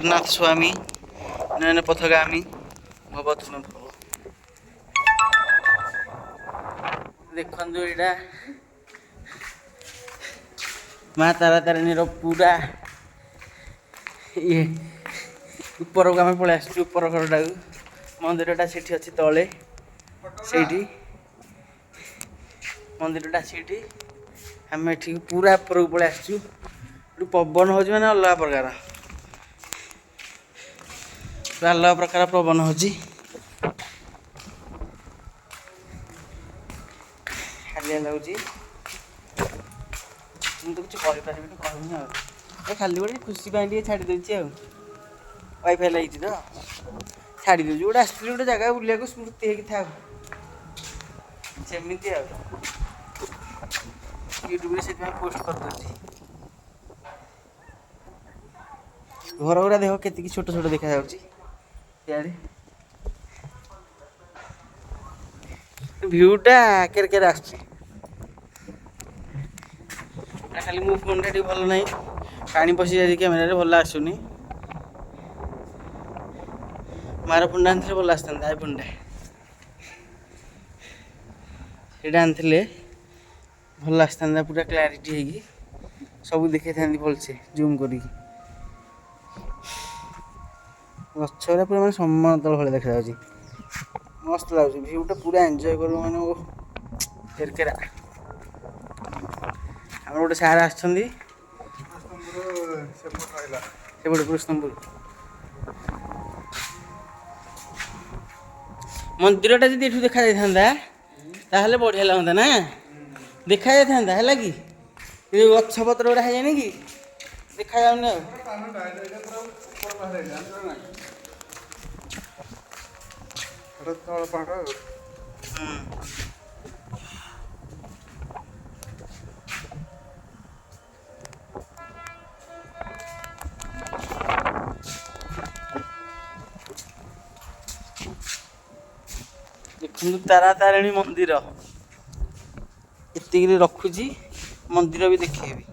जगन्नाथ स्वामी नयन पथगामी भवतु मे भव। देखु एटा माँ तारा तारिणी पूरा ये ऊपर को आम पलि आसु ऊपर घरटा मंदिरटा से अच्छी तले से मंदिरटा से आम ये पूरा ऊपर को पलि आसु पवन हो मैंने अलग प्रकार अलग प्रकार पवन हो खालिया लगुच मुझे कुछ कहनी खाली गोटे खुशी पाई छाड़ी दूसरी वाईफाई लगी तो छाड़ी दूसरी गोटे आसती गोटे जगह बुलाक स्मृति होगी था सेमती यूट्यूब से पोस्ट कर दूसरी घर गुरा देख के छोट छोट देखा जाए भ्यूटा केर आस खाली मो फोन टा भल ना पानी पशि जाए कैमेरा भल आसुनी मार फोन आनी भल आसता आईफोन टा आनी भल आसता पूरा क्लारिटी होगी सब देखे था भलसे जूम कर गचरा पूरा मैं समतल भाई देखा मस्त लगुच भ्यूटा पूरा एंजॉय कर मैंने केरकेरा आम गोटे सार आसपटे कृष्णपुर मंदिरटा जी एठू देखा जाता बढ़िया लगता ना देखा जाता है कि गछ पत्र गुड़ा है कि देखा जाऊनी देखु तारा तारिणी मंदिर एति रखुची मंदिर भी देखेबी।